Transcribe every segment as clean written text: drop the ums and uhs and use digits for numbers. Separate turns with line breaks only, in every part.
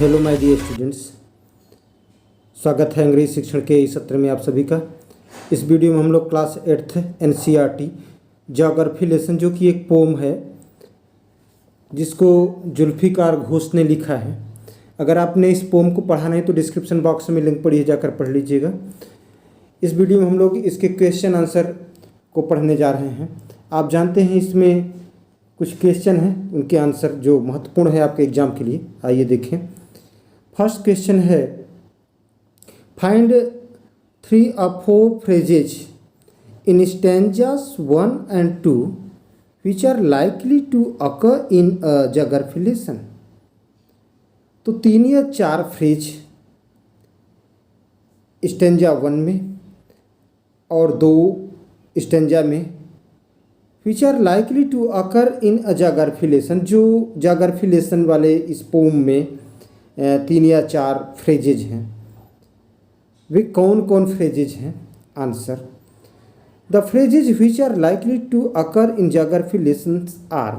Hello my dear students, स्वागत है अंग्रेजी शिक्षण के इस सत्र में आप सभी का। इस वीडियो में हम लोग class 8th NCERT geography lesson, जो कि एक पोम है जिसको जुल्फिकार घोष ने लिखा है। अगर आपने इस पोम को पढ़ा नहीं तो डिस्क्रिप्शन बॉक्स में लिंक पढ़िए, जाकर पढ़ लीजिएगा। इस वीडियो में हम लोग इसके क्वेश्चन आंसर को पढ़ने जा रहे हैं। आप जानते हैं इसमें कुछ क्वेश्चन हैं, उनके आंसर जो महत्वपूर्ण है आपके एग्जाम के लिए। आइए देखें। फर्स्ट क्वेश्चन है, find 3 or 4 phrases in stanzas 1 and 2 which are likely to occur in a geography lesson। तो 3 या 4 फ्रेज स्टेंजा 1 में और 2 स्टेंजा में which are likely to occur in a geography lesson, जो geography lesson वाले इस pome में 3 या 4 फ्रेजेज हैं। वे कौन कौन फ्रेजेज हैं? Answer, the phrases which are likely to occur in geography lessons are.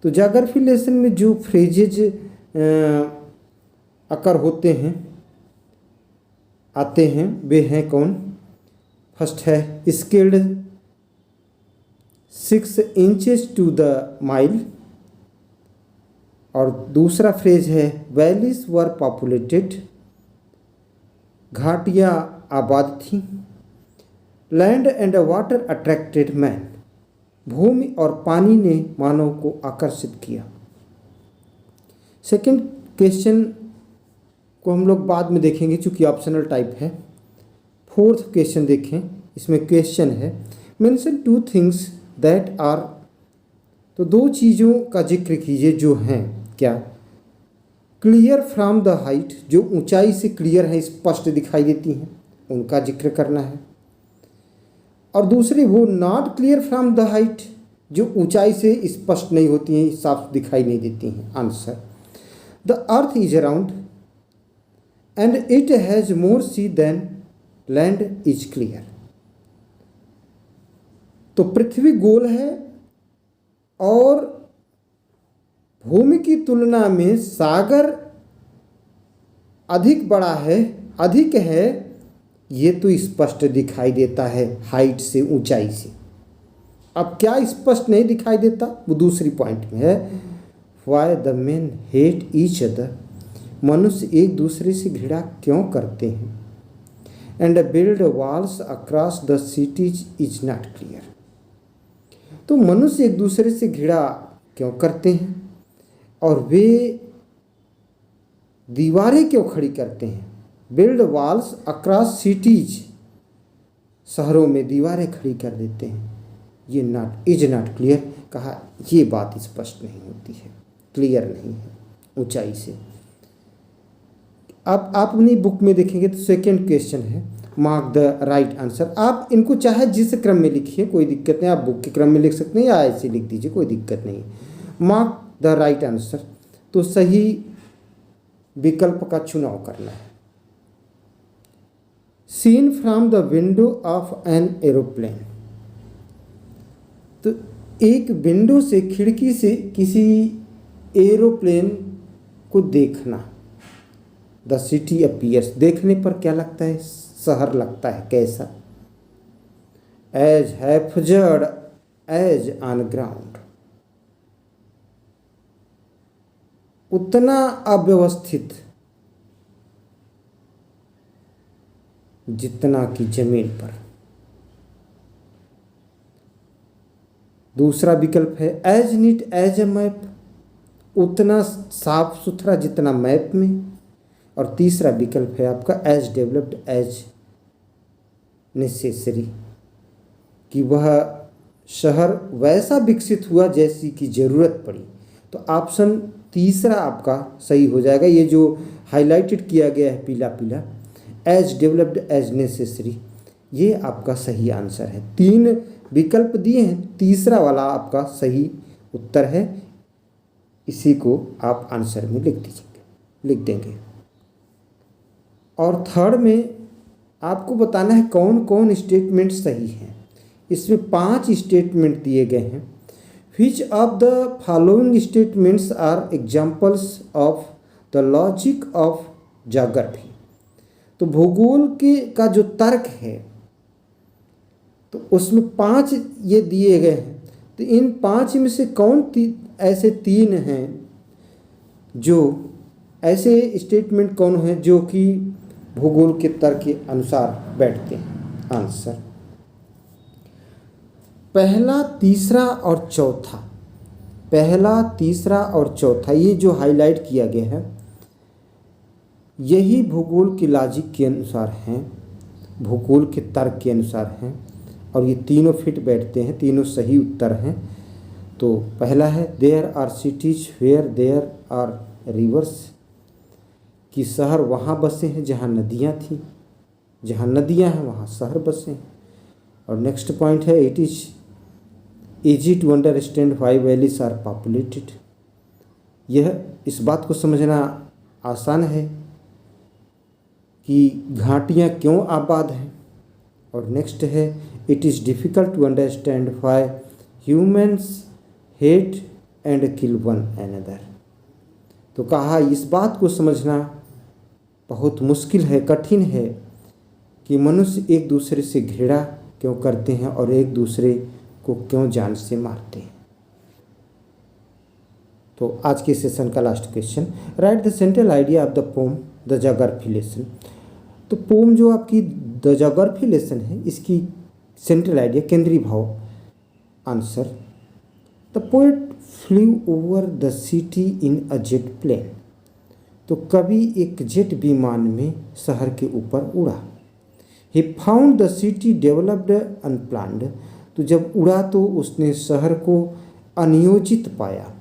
तो ज्योग्राफी लेसन में जो फ्रेजेज अकर होते हैं, आते हैं, वे हैं कौन? फर्स्ट है scaled 6 inches to the mile, और दूसरा फ्रेज है वैलीज वर पॉपुलेटेड, घाटियाँ आबाद थीं, land and water attracted man, भूमि और पानी ने मानव को आकर्षित किया। सेकंड क्वेश्चन को हम लोग बाद में देखेंगे चूँकि ऑप्शनल टाइप है। फोर्थ क्वेश्चन देखें। इसमें क्वेश्चन है, मेंशन 2 थिंग्स दैट आर। तो 2 चीज़ों का जिक्र कीजिए जो हैं क्या? क्लियर फ्रॉम द हाइट, जो ऊंचाई से क्लियर है, स्पष्ट दिखाई देती हैं, उनका जिक्र करना है। और दूसरी वो not clear from the height, जो ऊंचाई से स्पष्ट नहीं होती हैं, साफ दिखाई नहीं देती हैं। Answer, the earth is round and it has more sea than land is clear. तो पृथ्वी गोल है और भूमि की तुलना में सागर अधिक बड़ा है, अधिक है, ये तो स्पष्ट दिखाई देता है हाइट से, ऊंचाई से। अब क्या स्पष्ट नहीं दिखाई देता, वो दूसरी पॉइंट में है। Why the main hate each other, मनुष्य एक दूसरे से घृणा क्यों करते हैं। And build walls across the cities is not clear. तो मनुष्य एक दूसरे से घृणा क्यों करते हैं और वे दीवारें क्यों खड़ी करते हैं? बिल्ड वॉल्स अक्रॉस सिटीज, शहरों में दीवारें खड़ी कर देते हैं, ये इज नॉट क्लियर, कहा ये बात स्पष्ट नहीं होती है, क्लियर नहीं है ऊंचाई से। अब आप अपनी बुक में देखेंगे तो सेकेंड क्वेश्चन है, मार्क द राइट आंसर। आप इनको चाहे जिस क्रम में लिखिए, कोई दिक्कत नहीं, आप बुक के क्रम में लिख सकते हैं या ऐसे लिख दीजिए, कोई दिक्कत नहीं। मार्क द राइट आंसर, तो सही विकल्प का चुनाव करना है। Seen from the window of an aeroplane, तो एक विंडो से, खिड़की से किसी एरोप्लेन को देखना। द सिटी अपीयर्स, देखने पर क्या लगता है? शहर लगता है। कैसा? As haphazard as on ground, उतना अव्यवस्थित जितना कि जमीन पर। दूसरा विकल्प है as neat as a map, उतना साफ सुथरा जितना मैप में। और तीसरा विकल्प है आपका एज डेवलप्ड एज नेसेसरी, कि वह शहर वैसा विकसित हुआ जैसी की ज़रूरत पड़ी। तो ऑप्शन तीसरा आपका सही हो जाएगा। ये जो हाईलाइटेड किया गया है पीला पीला, एज डेवलप्ड एज नेसेसरी, ये आपका सही आंसर है। 3 विकल्प दिए हैं, तीसरा वाला आपका सही उत्तर है। इसी को आप आंसर में लिख देंगे। और थर्ड में आपको बताना है कौन कौन स्टेटमेंट सही हैं। इसमें 5 स्टेटमेंट दिए गए हैं। Which of the following statements are examples of the logic of geography. तो भूगोल के का जो तर्क है तो उसमें 5 ये दिए गए हैं। तो इन 5 में से कौन ऐसे 3 हैं जो ऐसे स्टेटमेंट कौन है जो कि भूगोल के तर्क के अनुसार बैठते हैं? आंसर पहला, तीसरा और चौथा। पहला, तीसरा और चौथा ये जो हाईलाइट किया गया है यही भूगोल की लॉजिक के अनुसार हैं, भूगोल के तर्क के अनुसार हैं और ये तीनों फिट बैठते हैं, तीनों सही उत्तर हैं। तो पहला है there are cities where there are rivers, कि शहर वहाँ बसे हैं जहाँ नदियाँ थी, जहाँ नदियाँ हैं वहाँ शहर बसे हैं। और नेक्स्ट पॉइंट है it is easy to understand why valleys are populated, यह इस बात को समझना आसान है कि घाटियाँ क्यों आबाद हैं। और नेक्स्ट है it is difficult to understand why humans hate and kill one another. तो कहा इस बात को समझना बहुत मुश्किल है, कठिन है कि मनुष्य एक दूसरे से घृणा क्यों करते हैं और एक दूसरे को क्यों जान से मारते हैं। तो आज के सेशन का last question, right the central idea of the pome the geography lesson. तो पोम जो आपकी द ज्योग्राफी लेसन है इसकी सेंट्रल आइडिया, केंद्रीय भाव। Answer the poet flew over the city in a jet plane. तो कवि एक जेट विमान में शहर के ऊपर उड़ा। He found the city developed unplanned. तो जब उड़ा तो उसने शहर को अनियोजित पाया।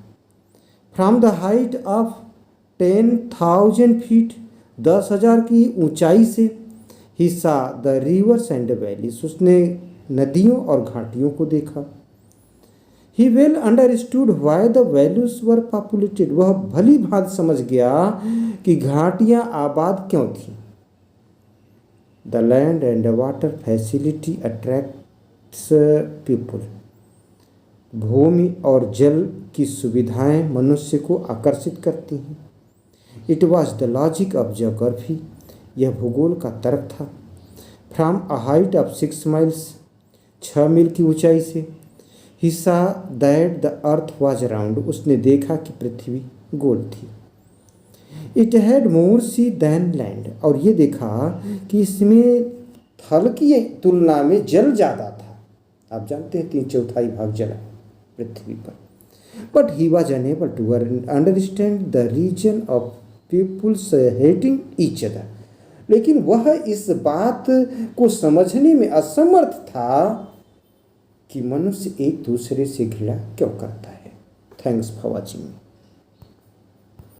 From the height of 10,000 feet, 10,000 की ऊंचाई से, ही सा द रिवर्स एंड वैलीज। उसने नदियों और घाटियों को देखा। He well understood why the valleys were populated. वह भली भांति समझ गया कि घाटियां आबाद क्यों थीं। The land and water facility attracts people. भूमि और जल की सुविधाएं मनुष्य को आकर्षित करती हैं। It was the logic of geography. यह भूगोल का तर्क था। From a height of 6 miles, 6 मील की ऊंचाई से, he saw that the earth was round. उसने देखा कि पृथ्वी गोल थी। It had more sea than land. और ये देखा कि इसमें थल की तुलना में जल ज़्यादा था। आप जानते हैं 3/4 भाग जल है पृथ्वी पर। But he was unable to understand the reason of people's hating each other. लेकिन वह इस बात को समझने में असमर्थ था कि मनुष्य एक दूसरे से घृणा क्यों करता है। Thanks for watching.